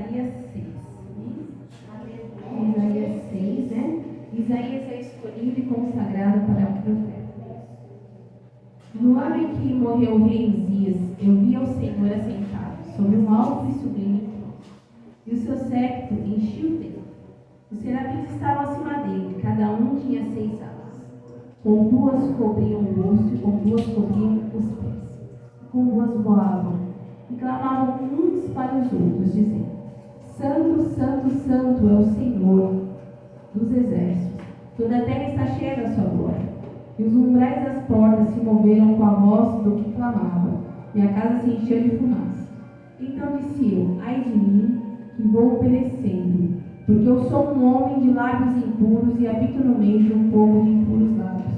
Isaías 6. Isaías 6, né? Isaías é escolhido e consagrado para o profeta. No ano em que morreu o rei Uzias, eu vi ao Senhor assentado sobre um alto e sublime trono, e o seu séquito enchia o templo. Os serafins estavam acima dele, cada um tinha 6 asas. Com 2 cobriam o rosto, e com 2 cobriam os pés, e com 2 voavam, e clamavam uns para os outros, dizendo: Santo, Santo, Santo é o Senhor dos exércitos, toda a terra está cheia da sua glória. E os umbrais das portas se moveram com a voz do que clamava, e a casa se encheu de fumaça. Então disse eu: ai de mim, que vou perecendo, porque eu sou um homem de lábios impuros e habito no meio de um povo de impuros lábios.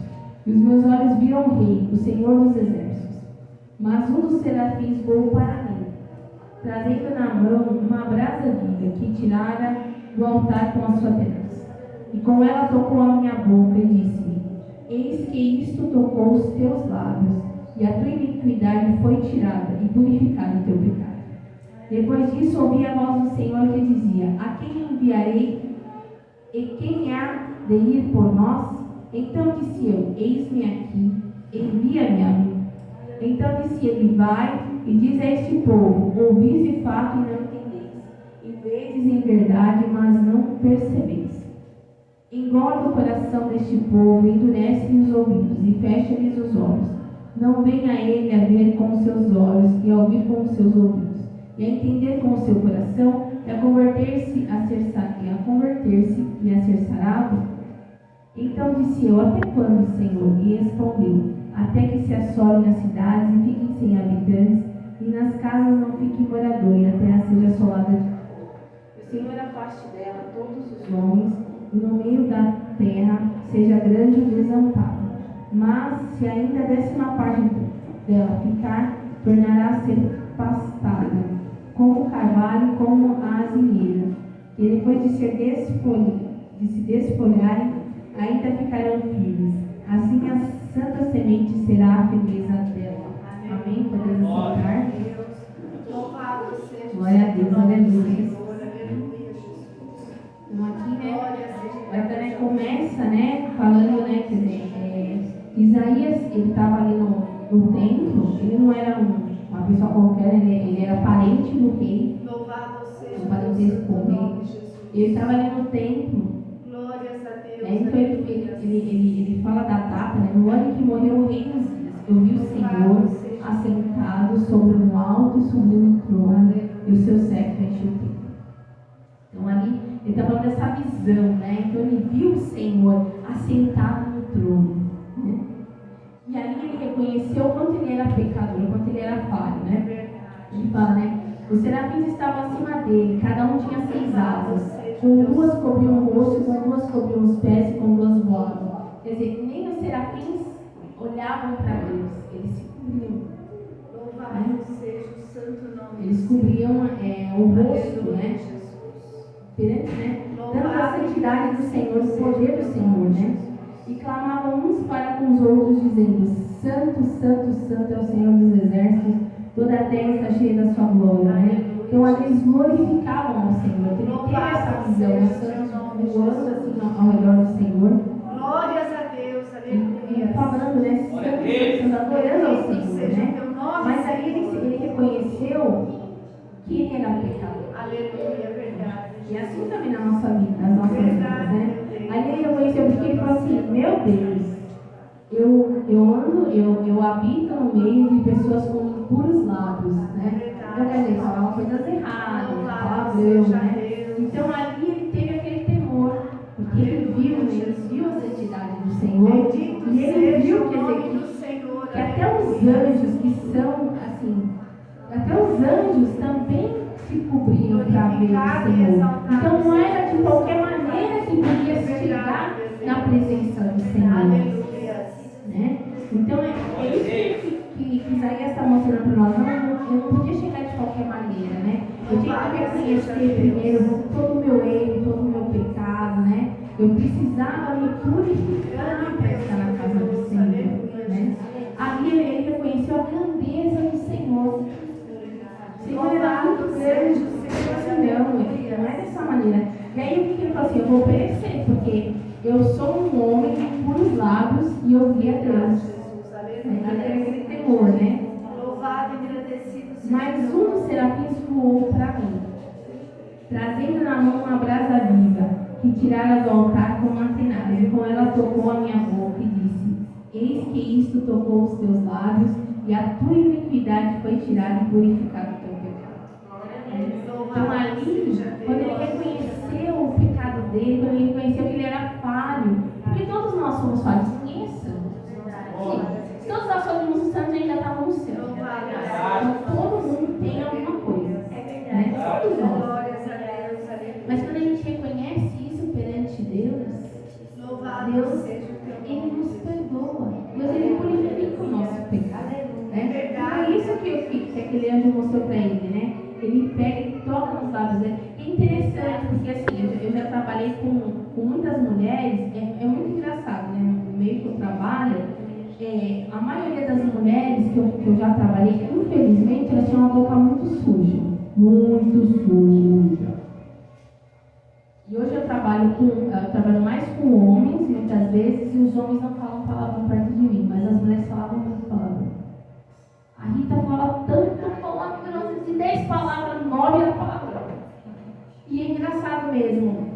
E os meus olhos viram o Rei, o Senhor dos exércitos. Mas um dos serafins voou para mim, trazendo na mão uma brasa viva que tirara do altar com a sua tenaz. E com ela tocou a minha boca e disse-me: eis que isto tocou os teus lábios, e a tua iniquidade foi tirada, e purificado o teu pecado. Depois disso ouvi a voz do Senhor que dizia: a quem enviarei, e quem há de ir por nós? Então disse eu: eis-me aqui, envia-me a mim. Então disse ele: vai e diz a este povo: ouvis de fato e não entendeis, e vedes em verdade, mas não percebeis. Engorda o coração deste povo, endurece-lhe os ouvidos e fecha-lhes os olhos. Não venha ele a ver com os seus olhos e a ouvir com os seus ouvidos, e a entender com o seu coração, e a converter-se e a ser sarado? Então disse eu: até quando, Senhor? E respondeu: até que se assolem as cidades e fiquem sem habitantes, e nas casas não fique morador, e a terra seja assolada de fome. O Senhor afaste dela todos os homens, e no meio da terra seja grande o desamparo. Mas se ainda a 10ª parte dela ficar, tornará a ser pastada, como o carvalho e como a azinheira, que depois de se desfolharem, ainda ficarão firmes. Assim a santa semente será a firmeza dela. Amém? Podemos orar? Louvado seja o Glória a Deus, aleluia. Então aqui, começa, falando, quer dizer, Isaías, ele estava ali no templo, ele não era uma pessoa qualquer, ele era parente do rei, louvado seja um parentesco com o rei. Ele estava ali no templo. Glórias a Deus. Então ele fala da data, no ano em que morreu o rei Uzias, eu vi o Senhor assentado sobre um alto e sublime trono, e o seu séquito encheu o templo. Então ali ele está falando dessa visão, Então ele viu o Senhor assentado no trono, E ali ele reconheceu o quanto ele era pecador, o quanto ele era falho, Ele fala, os serafins estavam acima dele, cada um tinha 6 asas. Com 2 cobriam o rosto, com 2 cobriam os pés e com 2 voavam. Quer dizer, nem os serafins olhavam para Deus, eles se cobriam. Louvado seja o santo nome. Eles cobriam o rosto, perante, dando a santidade do Senhor, o poder do Senhor, E clamavam uns para com os outros, dizendo: Santo, Santo, Santo é o Senhor dos exércitos, toda a terra está cheia da sua glória, Então ali eles glorificavam ao Senhor. Ele teve essa visão, os santos voando assim ao redor do Senhor. Glórias a Deus, aleluia. Falando, santo, adorando ao Senhor, Mas ali ele reconheceu que ele era pecador. Aleluia, verdade. E assim também na nossa vida, nas nossas vidas, Ali ele reconheceu porque ele falou assim: meu Deus, eu habito no meio de pessoas com impuros lábios, Então, quer dizer, falavam coisas erradas, palavrão, Então ali ele teve aquele temor, porque ele viu a santidade do Senhor, e ele viu que até os anjos que são assim, até os anjos também se cobriam para ver o Senhor. Então não era de qualquer maneira que podia chegar na presença do Senhor. Então é isso que Isaías está mostrando para nós. Eu não podia chegar de qualquer maneira, Eu tinha que reconhecer primeiro todo o meu erro, todo o meu pecado, Eu precisava me purificar para estar na casa do Senhor, Ali ele reconheceu a grandeza do Senhor. O Senhor era muito grande, não, maneira. E aí o que ele falou assim, eu vou obedecer, porque eu sou um homem de puros lábios e eu vi a Deus. Jesus, Ele teve aleluia. aquele temor, né? Louvado e agradecido seja Mas o um dos serafins voou para mim, trazendo na mão uma brasa viva, que tirara do altar com uma tenaz, e com ela tocou a minha boca e disse, eis que isto tocou os teus lábios, e a tua iniquidade foi tirada e purificado o teu pecado. Então ali, quando ele reconheceu o pecado dele, quando ele reconheceu que ele era falho, porque todos nós somos falhos, ninguém é santo. Sim, se todos nós fôssemos santos, a gente já estava no céu. Então todo mundo tem alguma coisa, né? Todos nós. Glórias a Deus, aleluia. Mas quando a gente reconhece isso perante Deus, Louvado Deus, seja o teu Ele nome. nos perdoa. Deus, Ele purifica o nosso pecado. Né? Então, é isso que aquele anjo mostrou para ele, né? Ele pega e toca nos lábios dele. É interessante, porque assim, eu já trabalhei com muitas mulheres, é muito engraçado, né? No meio que eu trabalho, a maioria das mulheres que eu já trabalhei, infelizmente, elas tinham uma boca muito suja. Muito suja. E hoje eu trabalho mais com homens, muitas vezes, e os homens não falam palavrão perto de mim, mas as mulheres falavam muito palavrão. A Rita fala tanto palavrão, de 10 palavras, 9 é palavrão. E é engraçado mesmo,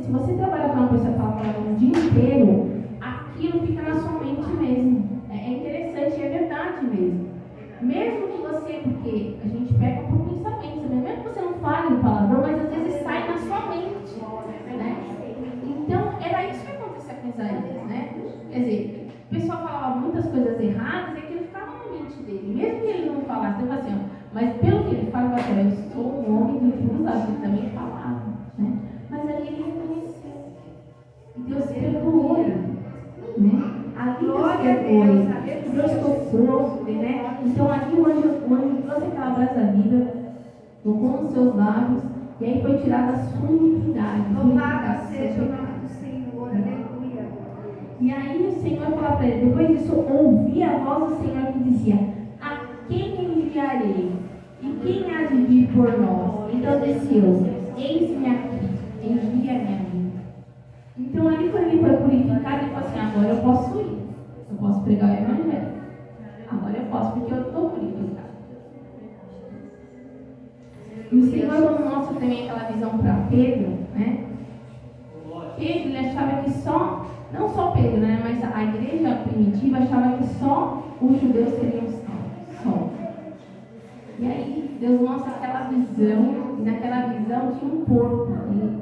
se você trabalha com uma pessoa que fala palavrão o dia inteiro, aquilo fica na sua mente mesmo. É interessante, é verdade mesmo. Mesmo que você, porque a gente pega por pensamento, né? Mesmo que você não fale o palavrão, mas às vezes sai na sua mente. Né? Então, era isso que acontecia com Isaías, né? Quer dizer, o pessoal falava muitas coisas erradas e aquilo ficava na mente dele. Mesmo que ele não falasse, ele falava assim, ó, mas pelo que ele fala, eu sou um homem de puros lábios, ele também falava, né? Mas ali ele reconheceu. E Deus perdoou ele, né? Ali Deus perdoou ele. Deus tocou, né? Então ali o anjo trouxe aquela brasa viva, tocou nos seus lábios, e aí foi tirada a sua iniquidade. Louvado seja o nome do Senhor, aleluia. E aí o Senhor falou para ele, depois disso, ouvi a voz do Senhor que dizia, a quem enviarei? E quem há de vir por nós? Então desceu, eis-me aqui, envia-me a mim. Então ali quando ele foi purificado, ele falou assim, agora eu posso ir, eu posso pregar o Evangelho. Agora eu posso, porque eu estou purificado. E o Senhor, quando mostra também aquela visão para Pedro, né? Pedro, ele achava que só, não só Pedro, né? Mas a igreja primitiva achava que só os judeus seriam salvos. Só. E aí, Deus mostra aquela visão, e naquela visão tinha um porco.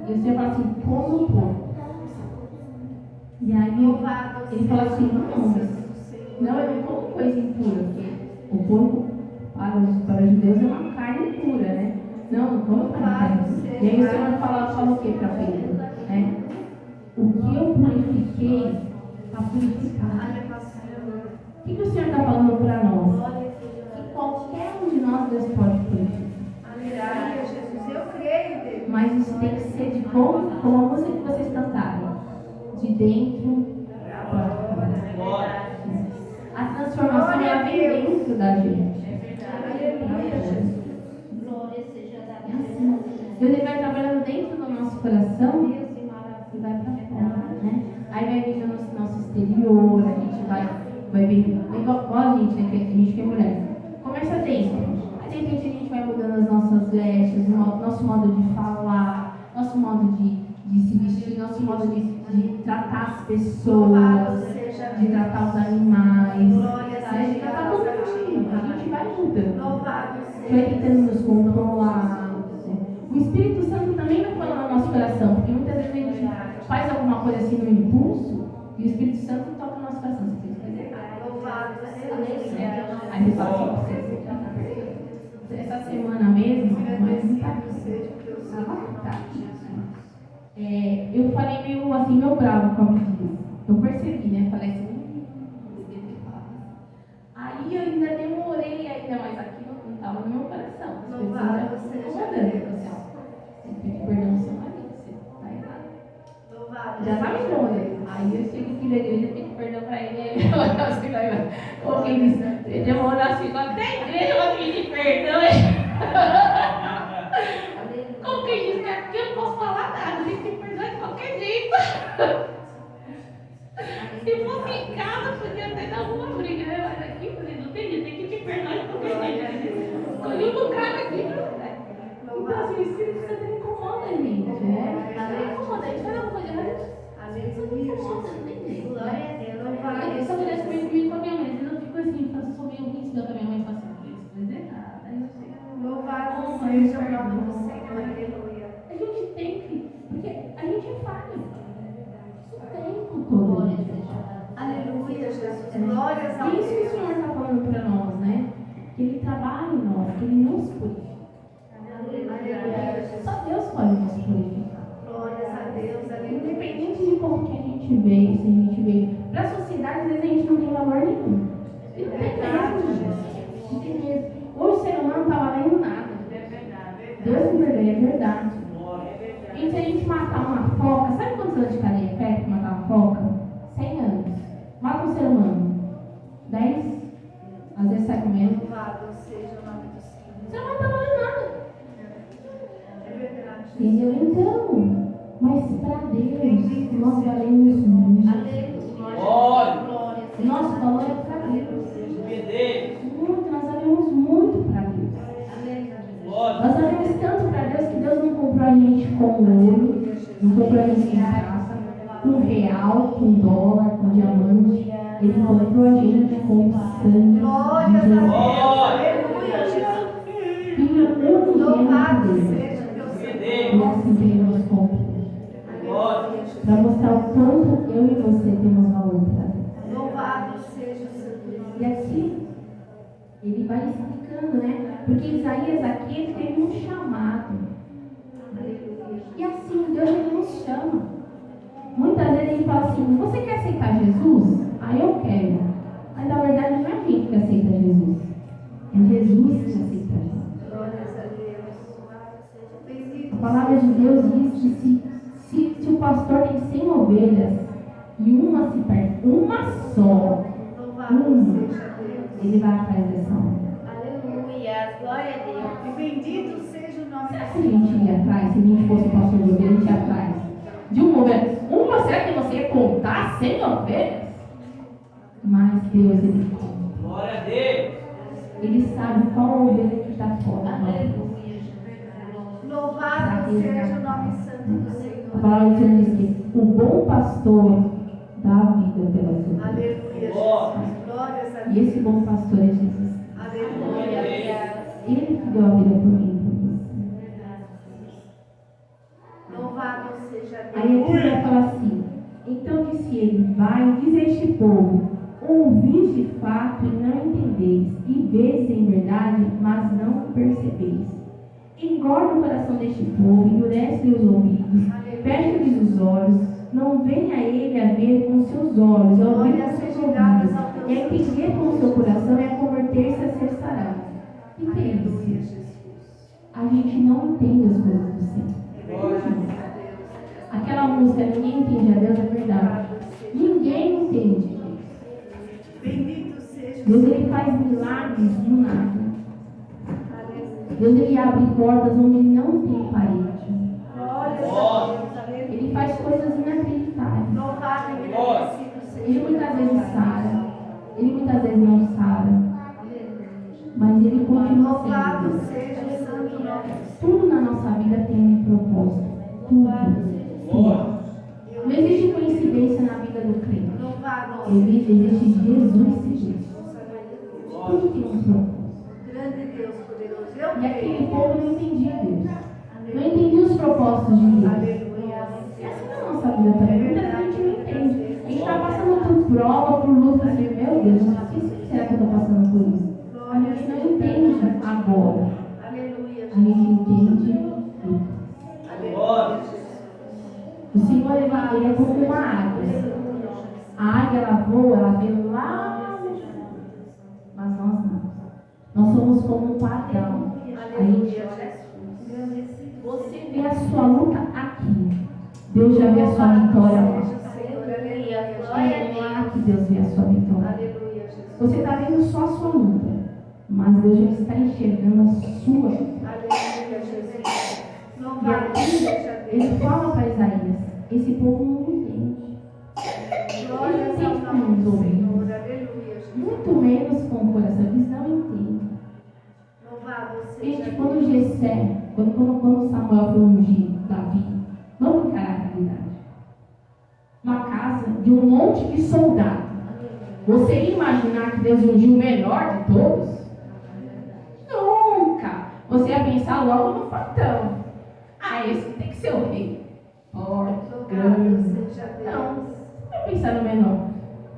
E o Senhor fala assim, como um porco. E aí, ele fala assim, não, eu não como coisa impura, porque o porco para os judeus é uma carne pura, né? Não como carne impura. E aí o Senhor fala o que para Pedro? Né? O que eu purifiquei, está purificado. O que o Senhor está falando para nós? Que qualquer um de nós, Deus pode purificar. Aleluia, Jesus, eu creio, Deus. Mas isso tem que ser de como a música que vocês cantaram. De dentro para fora. A transformação ela vem dentro da gente. Aleluia, Jesus. É assim. Deus ele vai trabalhando dentro do nosso coração e vai para fora, né? Aí vai vir no nosso exterior, a gente vai ver, igual a gente, né? Que a gente que é mulher. Começa dentro. Aí de repente a gente vai mudando as nossas vestes, nosso modo de falar, nosso modo de se vestir, nosso modo de tratar as pessoas, de tratar os animais. A gente tratar tudo juntinho, a gente vai mudando. Vai tentando nos controlar. O Espírito Santo também vai falando no nosso coração, porque muitas vezes a gente faz alguma coisa assim no impulso e o Espírito Santo toca no nosso coração. Você fez coisa errada. Aí você fala assim, essa semana mesmo, mas eu falei meio bravo com a menina. Eu percebi, né? Falei assim, aí eu ainda demorei mas aquilo não estava no meu coração. Você pedir perdão ao seu marido, você está errado. Já está me incomodando. Aí eu chego aqui na igreja, pedi perdão para ele, aí ele falou assim, como quem disse, ele demorou assim, até a igreja eu vou pedir perdão. Como quem disse que aqui eu não posso falar nada. Então, assim, o Espírito Santo ele incomoda a gente, né? Ele incomoda, a gente faz uma coisa errada, isso não incomoda ninguém. Glória a Deus. Eu só mulher comigo com a minha mãe, às vezes eu fico assim, eu sou meio ruim, com a minha mãe, faço coisa errada. Aí eu chego, Louvado seja o nome do Senhor. Aleluia. a gente tem que, porque a gente é falho. O tempo todo. Aleluia, Jesus. Glórias a É isso que o Deus. Senhor está falando para nós, né? Que Ele trabalha em nós, que Ele nos purifica. Aleluia. Só Deus pode nos purificar. Glórias a Deus. Aleluia. Independente de como que a gente veio, se a gente veio. Para a sociedade, às vezes a gente não tem valor nenhum. E não tem mesmo, gente. Não tem mesmo. Hoje o ser humano não está valendo nada. Deus me perdoe, é verdade. E se a gente matar uma foca, sabe quantos anos de cadeia pede para matar uma foca? 100 anos. Mata um ser humano. 10, às vezes sai comendo. Louvado seja o nome do Senhor. Você não vai estar valendo nada. É verdade. Entendeu? Então, mas para Deus, nós valemos muito. Nosso valor é para Deus. Muito, nós valemos muito para Deus. Nós valemos tanto para Deus que Deus não comprou a gente com ouro, não comprou a gente com graça, com real, com dólar, com diamante. Ele comprou a gente com sangue. Glórias a Deus. Aleluia, Jesus. Filho unigênito Louvado dele. seja teu Senhor. E assim que Ele nos comprou. Aleluia, Jesus. Para mostrar o quanto eu e você temos valor para Deus. Louvado seja o Senhor. E aqui, ele vai explicando, né? Porque Isaías aqui, ele teve um chamado. E assim, Deus ele nos chama. Muitas vezes ele fala assim, você quer aceitar Jesus? Ah, eu quero. Mas na verdade não é a gente que aceita Jesus. É Jesus que aceita Jesus. Glórias a Deus. A palavra de Deus diz que se o pastor tem 100 ovelhas e uma se perde, uma só, Louvado seja Deus. ele vai atrás dessa uma. Aleluia. Glória a Deus. E bendito seja o nome Será do que a gente ia atrás? Se a gente fosse pastor de ovelha, a gente ia atrás de uma ovelha. Uma, será que você ia contar 100 ovelhas? Mas Deus, ele conta. Glória a Deus. Ele sabe qual ovelha que está fora. Louvado seja o nome santo do A Senhor. palavra de Deus diz que o bom pastor dá a vida pelas ovelhas. Aleluia, Jesus. Glórias a E Deus. esse bom pastor é Jesus. Aleluia. Ele que deu a vida por mim e por você. Louvado seja Aí aqui Deus. vai falar assim: então disse ele, vai, diz a este povo, ouvis de fato e não entendeis, e vês em verdade, mas não percebeis. Engorda o coração deste povo, endurece-lhe os ouvidos, fecha-lhes os olhos, não venha ele a ver com seus olhos, a ouvir com seus ouvidos, e a entender com o seu coração, e a converter-se a ser sarado. O que é Aleluia, isso? Jesus. A gente não entende as coisas do Senhor. Aquela música, ninguém entende a Deus, é verdade. Ninguém entende Deus. Bendito seja o Deus Senhor. ele faz milagres do nada. Aleluia. Deus ele abre portas onde não tem parede. Glórias a Deus. Aleluia. Ele faz coisas inacreditáveis. Louvado e agradecido seja Ele muitas vezes sara, ele muitas vezes não sara, mas ele continua Louvado sendo Deus. seja o santo nome do Senhor. Tudo na nossa vida tem um propósito. Tudo. Não existe coincidência na vida do crente. Louvado Existe Jesus seguido. seja Tudo tem um propósito. grande Deus poderoso. E Eu aquele creio. povo não entendia Deus. Não entendia os propósitos de Deus. Aleluia. E assim na nossa vida também. Muita gente não entende. A gente está passando por prova, por luta, assim, meu Deus, mas por que será que eu estou passando por isso? A gente não entende agora. Aleluia. A gente entende depois. Aleluia. Jesus. O Senhor, ele é como uma águia. A águia, ela voa, ela vê lá no fundo. Mas nós não. Nós somos como um padrão. A gente Você vê a sua luta aqui. Deus já vê a sua vitória lá. É lá que Deus vê a sua vitória. Aleluia, Jesus. Você está vendo só a sua luta, mas Deus já está enxergando a sua luta. Aleluia, Jesus. E Louvado aqui seja Deus. ele fala para Isaías: esse povo não entende. Glórias ao nome do Senhor. Aleluia, Jesus. Muito menos com o coração. Eles não entendem. Louvado seja Gente, Deus. quando Jessé Quando Samuel foi ungir Davi, vamos encarar a realidade. Uma casa de um monte de soldados. Você ia imaginar que Deus ungiu o melhor de todos? Nunca! Você ia pensar logo no fortão. Esse tem que ser o rei. Forte, grande. Não, você vai pensar no menor.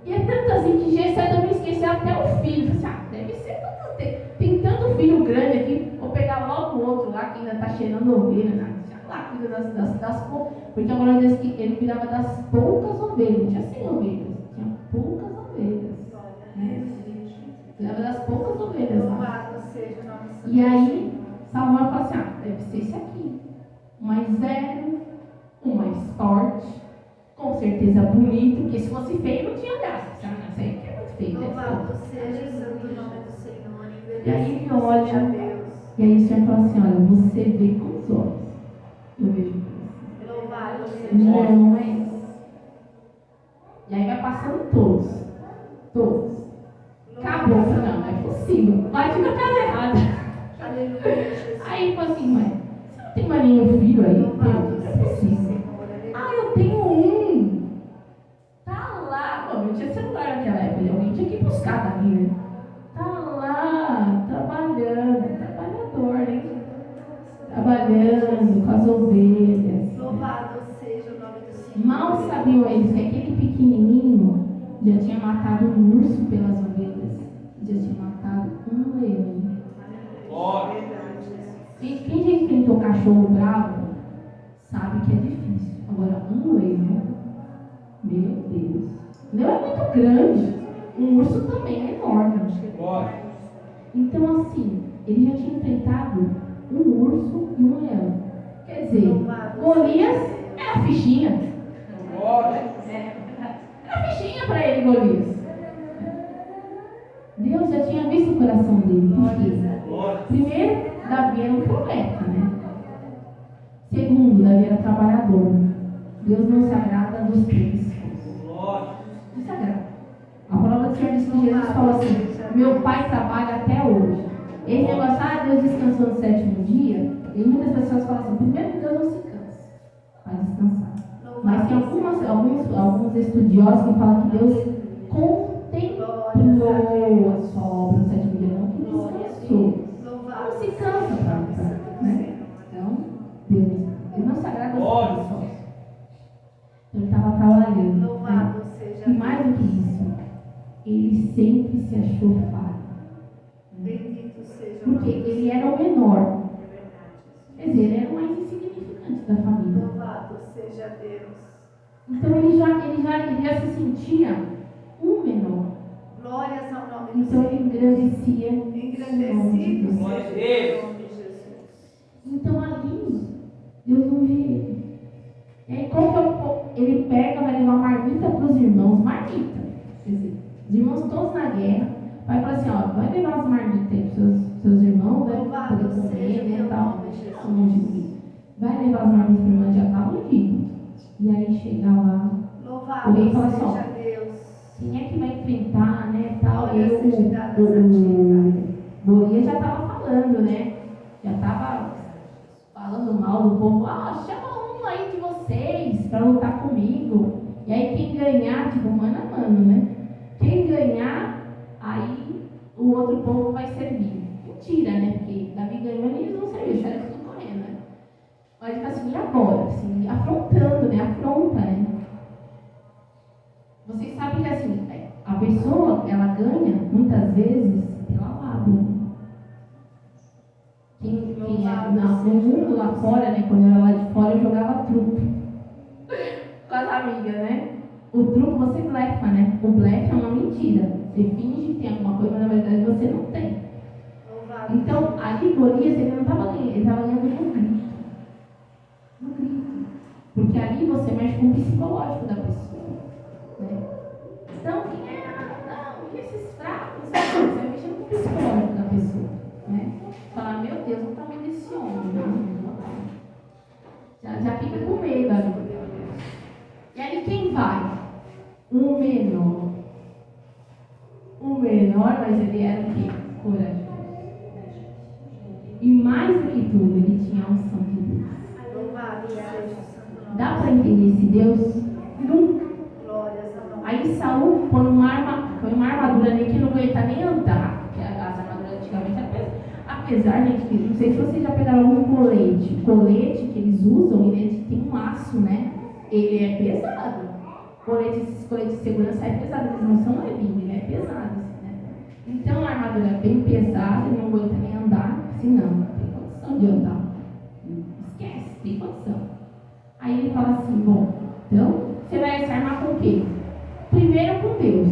E é tanto assim que Jessé também esqueceu até o filho. Deve ser tanto. Tem tanto filho grande aqui. Vou pegar logo o outro lá que ainda está cheirando ovelha. Né? Lá cuida das poucas. Porque agora diz que ele cuidava das poucas ovelhas. Não tinha 100 ovelhas. Tinha poucas ovelhas. Né? Cuidava das poucas ovelhas lá. E aí, Samuel falou assim: deve ser esse aqui. O mais velho, o mais forte, com certeza bonito, porque se fosse feio não tinha graça. Isso aí que é muito feio. Louvado seja o santo nome do Senhor. E aí ele olha, e aí o Senhor fala assim: olha, você vê com os olhos. Eu vejo com você. Louvado seja não é isso. E aí vai passando todos. Todos. Acabou, não é possível. Bate na casa errada. Aleluia. Aí fala assim: mãe, você não tem mais nenhum filho aí? Não é possível. Eu tenho um. Tá lá. Não tinha celular naquela época. Alguém tinha que buscar daqui, né? Tá lá, trabalhando. Trabalhador, né? Trabalhando com as ovelhas. Louvado seja o nome do Senhor. Mal sabiam eles que aquele pequenininho já tinha matado um urso pelas ovelhas. Já tinha matado um leão. Quem já enfrentou cachorro bravo sabe que é difícil. Agora, um leão, meu Deus. O leão é muito grande. Um urso também é enorme. Então, assim, ele já tinha enfrentado um urso e um leão. Quer dizer, Golias é a fichinha. É a fichinha para ele, Golias. Deus já tinha visto o coração dele. Primeiro, Davi era um profeta, né? Segundo, Davi era trabalhador. Deus não se agrada dos príncipes. Não se agrada. A palavra do Senhor diz que Jesus falou assim: meu pai trabalha até hoje. Esse negócio, Deus descansou no sétimo dia. E muitas pessoas falam assim: primeiro que Deus não se cansa, vai descansar. Mas tem alguns estudiosos que falam que Deus contemplou a sua obra no sétimo dia, não que descansou. Não se cansa, né? Então, Deus, ele não se agrada das pessoas. Então, ele estava trabalhando. Louvado seja E mais do que isso, ele sempre se achou falho. Bendito seja o Porque nome do ele Senhor. era o menor. Quer dizer, ele era o mais insignificante da família. Louvado seja Deus. Então ele já se sentia um menor. Glórias ao nome do Então Senhor. ele engrandecia. Engrandecido seja o nome de Jesus. Então ali, Deus não vê ele. E aí ele pega, vai levar marmita para os irmãos. Marmita. Quer dizer, os irmãos todos na guerra. Vai falar assim: vai levar as marmitas aí para os seus irmãos, vai poder comer, né, tal. Vai levar as marmitas para os irmãos, já está ungido. E aí chega lá, Louvado o rei fala assim: seja Deus. quem é que vai enfrentar, né, tal. Glória E seja dada a ti, Golias já estava falando, né? Já estava falando mal do povo. Chama um aí de vocês para lutar comigo. E aí quem ganhar, tipo, mano a mano, né? Quem ganhar, aí o outro povo vai servir. Mentira, né? Porque Davi ganhou e eles não serviram, era tudo correndo, né? Mas ele fala assim: e agora? Assim, afrontando, né? Afronta, né? Vocês sabem que assim, a pessoa, ela ganha muitas vezes pela lábia. Quem no mundo lá fora, né? Quando eu era lá de fora, eu jogava truco com as amigas, né? O truco você blefa, né? O blefe é uma mentira. Você finge que tem alguma coisa, mas na verdade você não tem. Então, ali Golias, ele não estava ganhando, ele estava ganhando no grito. No grito. Porque ali você mexe com o psicológico da pessoa. Né? Então, quem é? Não, e esses fracos? Você vai mexendo com o psicológico da pessoa. Né? Falar: meu Deus, não está vendo esse homem. Já fica com medo ali. E aí quem vai? Um menor. Um menor, mas ele era o quê? Corajoso. E mais do que tudo, ele tinha um Dá para entender esse Deus? Nunca. Glórias a Deus. Aí Saul põe uma armadura nele que não aguenta nem andar, porque as armaduras antigamente eram pesadas. Apesar, gente, não sei se vocês já pegaram algum colete. O colete que eles usam, ele tem um laço, né? Ele é pesado. Esses coletes de segurança é pesado, eles não são levinhos, ele é pesado, assim, né? Então a armadura é bem pesada, não aguenta nem andar, senão não tem condição de andar. Esquece, tem condição. Aí ele fala assim, bom, então você vai se armar com o quê? Primeiro com Deus,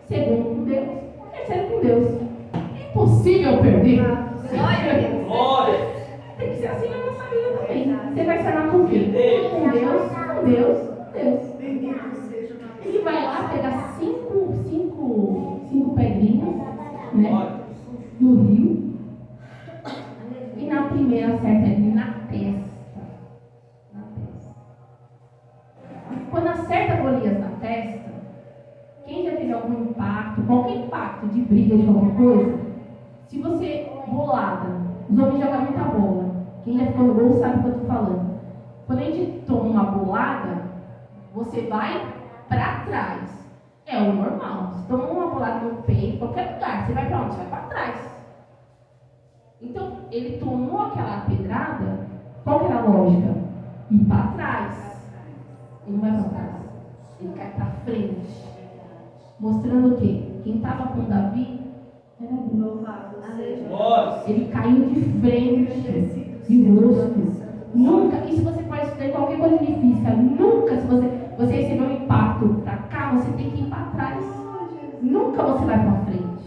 segundo com Deus, terceiro com Deus. É impossível perder. Glória. Tem que ser assim na nossa vida também. Você vai se armar com o quê? Com Deus, com Deus, com Deus. Ele vai lá pegar cinco pedrinhas, né, do rio, e na primeira acerta ele na testa. Quando acerta Golias na testa, quem já teve algum impacto, qualquer impacto de briga, de qualquer coisa, se você bolada, os homens jogam muita bola, quem já ficou no gol sabe o que eu estou falando. Quando a gente toma uma bolada, você vai para trás. É o normal. Se toma uma bolada no peito, qualquer lugar, você vai para onde? Você vai para trás. Então, ele tomou aquela pedrada, qual que era a lógica? Ir para trás. Ele não vai para trás. Ele cai para frente. Mostrando o quê? Quem estava com Davi era Deus. Louvado seja. Ele caiu de frente, de rosto. Nunca, isso você pode estudar em qualquer coisa de física, nunca, se você receber um impacto para cá, você tem que ir para trás. Nunca você vai para frente.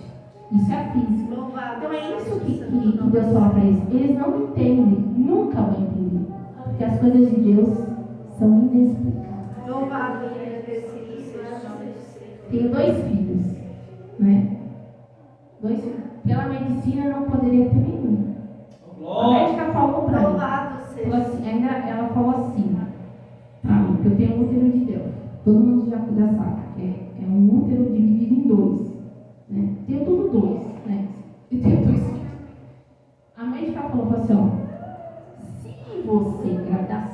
Isso é física. Então é isso que Deus fala para eles. Eles não entendem, nunca vão entender. Porque as coisas de Deus são inexplicáveis. Louvado e agradecido seja o nome do Senhor. Tenho 2 filhos, né? 2 filhos. Pela medicina não poderia ter nenhum. A médica falou para mim. Louvado seja. Ela falou assim para mim, que eu tenho um útero de Deus. Todo mundo já sabe, que é um útero dividido em 2. Né? Tenho tudo 2, né? E tenho 2 filhos. A médica falou assim, ó, se você engravidar,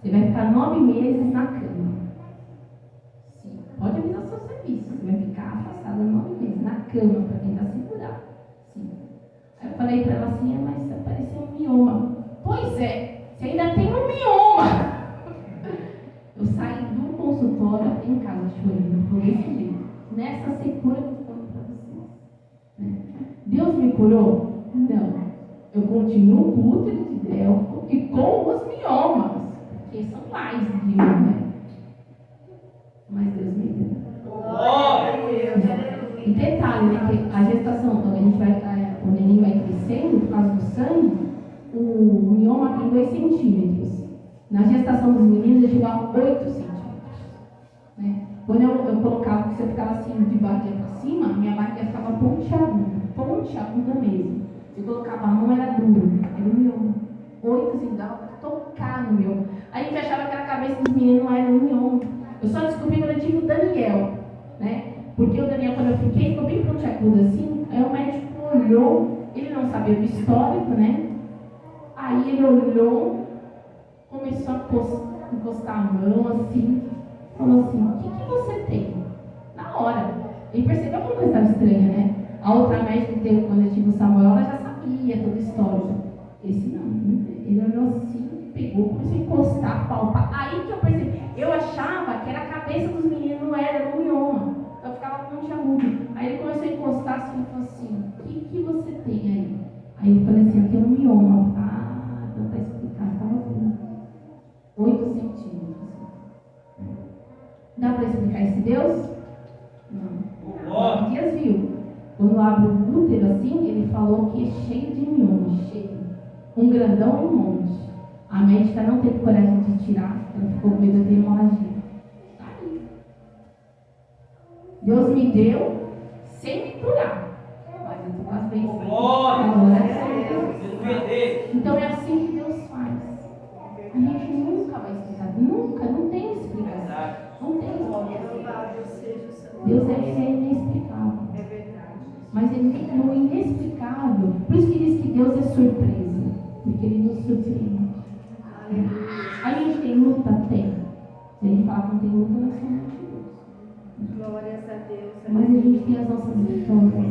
você vai ficar 9 meses na cama. Sim, pode avisar o seu serviço, você vai ficar afastada 9 meses na cama para tentar segurar. Sim. Aí eu falei para ela assim, mas apareceu um mioma. Pois é, você ainda tem um mioma. Eu saí do consultório em casa chorando, foi desse jeito. Nessa secura que eu estou falando para vocês. Né? Deus me curou? Não. Eu continuo com o útero de Delfo e com os miomas, porque são mais de um, né? Mas Deus me deu. E detalhe, né, que a gestação, quando o neném vai crescendo, por causa do sangue, o mioma tem 2 centímetros. Na gestação dos meninos, eu chegava a 8 centímetros. Né? Quando eu colocava, se eu ficava assim, de barriga para cima, minha barriga ficava pontiaguda mesmo. Se eu colocava a mão, era duro, era o mioma. 8 assim, dava para tocar no mioma. Aí a gente achava que a cabeça dos meninos não era um mioma. Eu só descobri quando eu tive o Daniel, né? Porque o Daniel, quando eu fiquei, ficou bem pontiagudo assim. Aí o médico olhou, ele não sabia do histórico, né? Aí ele olhou, começou a encostar a mão assim, falou assim, o que você tem? Na hora. Ele percebeu que a coisa estava estranha, né? A outra médica que teve quando eu tive o Samuel, ela já sabia toda a história. Esse não. Ele olhou assim, pegou, começou a encostar, palpar. Aí que eu percebi. Eu achava que era a cabeça dos meninos, não era um mioma. Eu ficava pontiagudo. Aí ele começou a encostar assim e falou assim, o que você tem aí? Aí eu falei assim, eu tenho um mioma. Ah, então tá explicado, estava tudo. 8 centímetros. Dá para explicar esse Deus? Não. Dias viu. Quando abre o útero assim, ele falou que é cheio de miomas, cheio. Um grandão e um monte. A médica não teve coragem de tirar, ela ficou com medo de hemorragia. Tá aí. Deus me deu sem me curar. Mas eu estou com as bênçãos. Então é assim que Deus faz. A gente nunca vai explicar. Nunca, não tem explicação. Não tem explicação. Deus é inexplicável. É verdade. Mas ele no inexplicável. Por isso que diz que Deus é surpresa. porque Ele nos surpreende. Aleluia. A gente tem luta? Tem. Se a gente falar que não tem luta, nós somos mentirosos. Glórias a Deus. Mas a gente tem as nossas vitórias.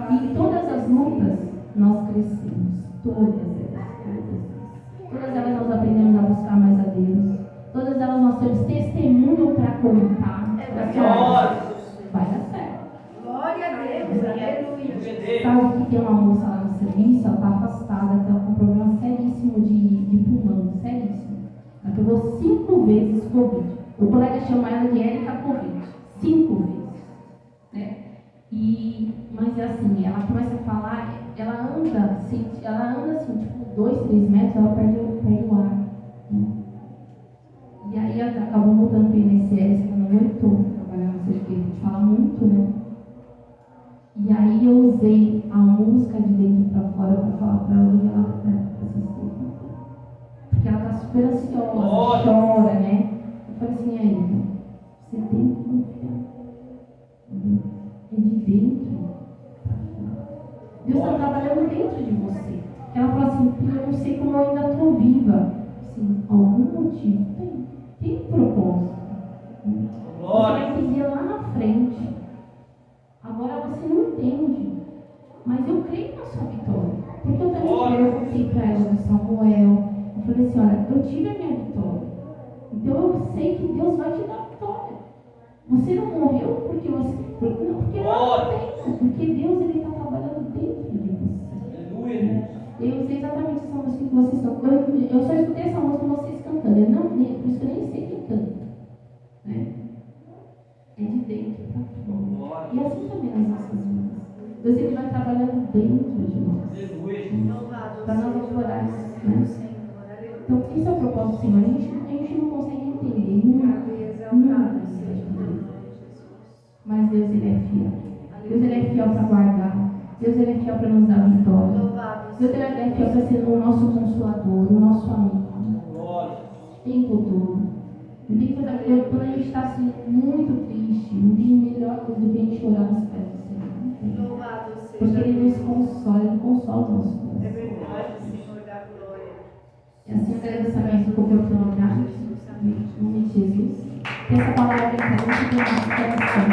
E em todas as lutas, nós crescemos. Todas elas. Todas elas nós aprendemos a buscar mais a Deus. Todas elas nós temos testemunho para contar. Vai dar certo. Glória a Deus. Aleluia. Sabe que tem uma moça lá no serviço, ela está afastada, ela com um problema seríssimo de pulmão, seríssimo. Ela pegou 5 vezes Covid. O colega chama ela de Érica Covid. 5 vezes. Né? Mas é assim, ela começa a falar, ela anda assim, tipo 2, 3 metros, ela perde o ar. Né? E aí ela acabou mudando para o INSS, ela não aguentou trabalhar, não sei o que, a gente fala muito, né? E aí eu usei a música de dentro para fora para falar para ela e ela assistiu. Porque ela está super ansiosa, chora, né? Eu falei assim, aí, você tem que confiar. É de dentro para fora. Deus está trabalhando dentro de você. Ela fala assim, filha, eu não sei como eu ainda estou viva. Assim, algum motivo tem. Tem um propósito. Você vai entender lá na frente. Agora você não entende. Mas eu creio na sua vitória. Porque eu também perguntei para ela do Samuel. Eu falei assim, olha, eu tive a minha vitória. Então eu sei que Deus vai te dar a vitória. Você não morreu porque você. Porque não tem. Porque Deus ele está trabalhando dentro de você. Aleluia. Eu sei exatamente essa música que vocês estão. Eu só escutei essa música vocês cantando. Por isso que eu nem sei quem canta. Né? É de dentro para fora. E assim também nas nossas vidas. Deus ele vai trabalhando dentro de nós. Para nós adorarmos. Né? Então, esse é o propósito do Senhor. A gente não consegue entender. Nunca. Mas Deus ele é fiel. Deus ele é fiel para guardar. Deus ele é fiel para nos dar vitória. Deus ele é fiel para ser o nosso consolador, o nosso amigo. Tempo todo. Não tem coisa melhor quando a gente está assim, muito triste. Não tem melhor coisa do que a gente chorar nos pés do Senhor. Porque Ele nos consola, Ele consola o nosso coração. É verdade, Senhor da glória. E assim eu agradeço a Deus por oportunidade. Em nome de Jesus. Que essa palavra entra muito no nosso coração.